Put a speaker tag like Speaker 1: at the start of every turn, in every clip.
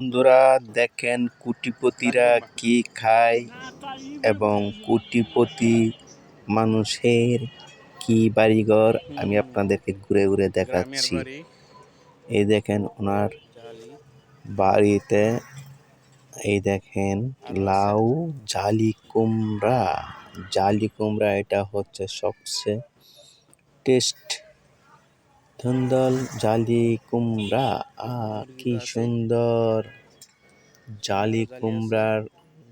Speaker 1: বন্ধুরা দেখেন কোটিপতিরা কি খায় এবং কোটিপতি মানুষের কি বাড়িঘর আমি আপনাদেরকে ঘুরে ঘুরে দেখাচ্ছি। এই দেখেন ওনার বাড়িতে, এই দেখেন লাউ জালি কুমড়া এটা হচ্ছে সবচেয়ে টেস্ট ধন্দল জালি কুমড়া। কি সুন্দর জালি কুমড়ার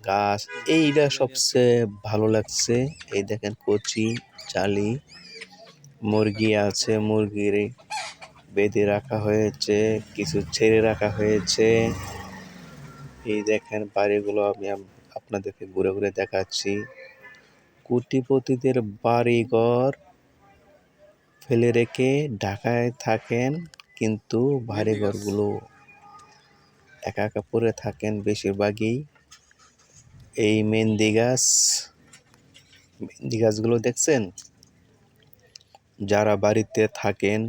Speaker 1: গাছ, এইটা সবচেয়ে ভালো লাগছে। এই দেখেন কচি জালি মুরগি আছে, মুরগির বেঁধে রাখা হয়েছে, কিছু ছেড়ে রাখা হয়েছে। এই দেখেন বাড়িগুলো আমি আপনাদেরকে ঘুরে ঘুরে দেখাচ্ছি। কোটিপতিদের বাড়িঘর ফেলে রেখে ঢাকায় থাকেন, কিন্তু বাড়িঘরগুলো একা একা পড়ে থাকেন বেশিরভাগই। এই মেহেন্দি গাছগুলো দেখছেন? যারা বাড়িতে থাকেন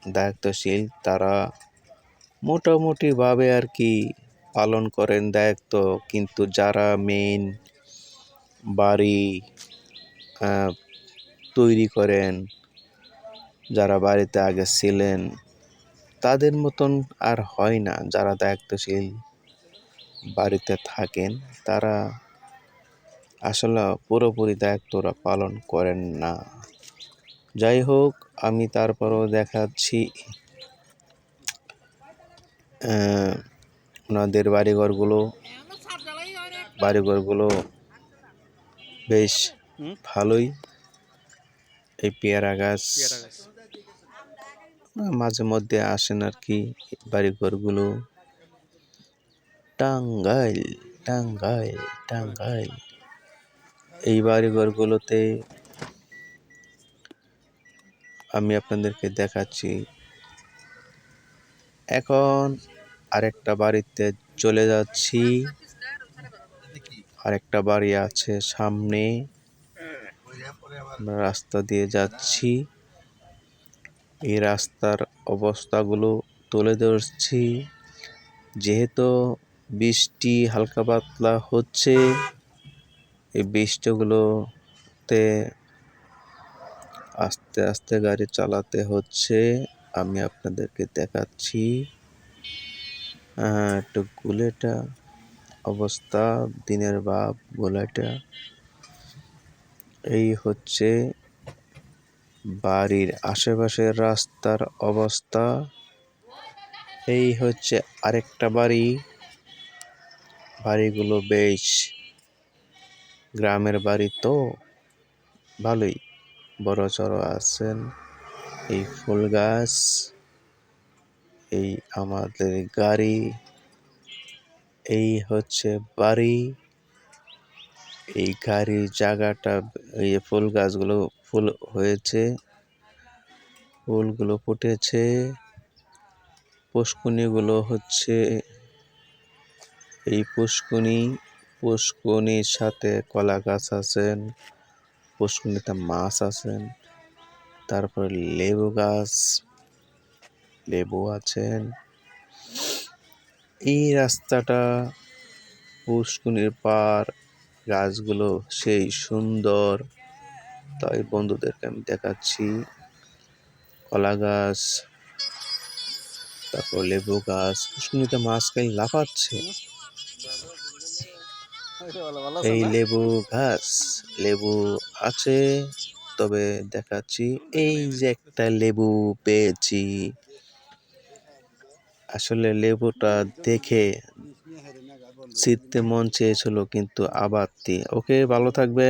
Speaker 1: দায়িত্বশীল তারা মোটামুটি ভাবে আর কি পালন করেন দায়িত্ব, কিন্তু যারা মেইন বাড়ি তৈরি করেন, যারা বাড়িতে আগে ছিলেন তাদের মতন আর হয় না। যারা দায়িত্বশীল বাড়িতে থাকেন তারা আসলে পুরোপুরি দায়িত্বরা পালন করেন না। যাই হোক, আমি তারপরও দেখাচ্ছি ওনাদের বাড়িঘরগুলো বেশ ভালোই। এই পেয়ারা গাছ মাঝে মধ্যে আসেন আর কি। বাড়িঘরগুলো টাঙ্গাইল এই বাড়িঘরগুলোতে আমি আপনাদেরকে দেখাচ্ছি। এখন আরেকটা বাড়িতে চলে যাচ্ছি। আরেকটা বাড়ি আছে সামনে, রাস্তা দিয়ে যাচ্ছি। এই রাস্তার অবস্থাগুলো তুলে ধরছি। যেহেতু বৃষ্টি হালকা পাতলা হচ্ছে, এই বৃষ্টিগুলোতে আস্তে আস্তে গাড়ি চালাতে হচ্ছে। আমি আপনাদেরকে দেখাচ্ছি একটু গুলেটা অবস্থা, দিনের বাপ গোলাটা। এই হচ্ছে বাড়ির আশেপাশের রাস্তার অবস্থা। এই হচ্ছে আরেকটা বাড়িগুলো বেশ গ্রামের বাড়ি তো ভালোই বড় চড় আছেন। এই ফুল গাছ, এই আমাদের গাড়ি, এই হচ্ছে বাড়ি। এই গাড়ির জায়গাটা, এই ফুল গাছগুলো ফুল হয়েছে, ফুলগুলো ফুটেছে। পুষ্কুনিগুলো হচ্ছে এই পুষ্কুনির সাথে কলা গাছ আছেন, পুষ্কুনিতে মাছ আছেন। তারপর লেবু গাছ, লেবু আছেন। এই রাস্তাটা পুষ্কুনির পার, গাছগুলো সেই সুন্দর। তাই বন্ধুদেরকে আমি দেখাচ্ছি কলা গাছ, তারপর লেবু গাছ। পুষ্কুনিতে মাছ খালি লাফাচ্ছে। এই লেবু গাছ, লেবু আছে, তবে দেখাচ্ছি এই যে একটা লেবু পেয়েছি। আসলে লেবুটা দেখে ছিঁড়তে মন চেয়েছিল, কিন্তু আবার ওকে ভালো থাকবে।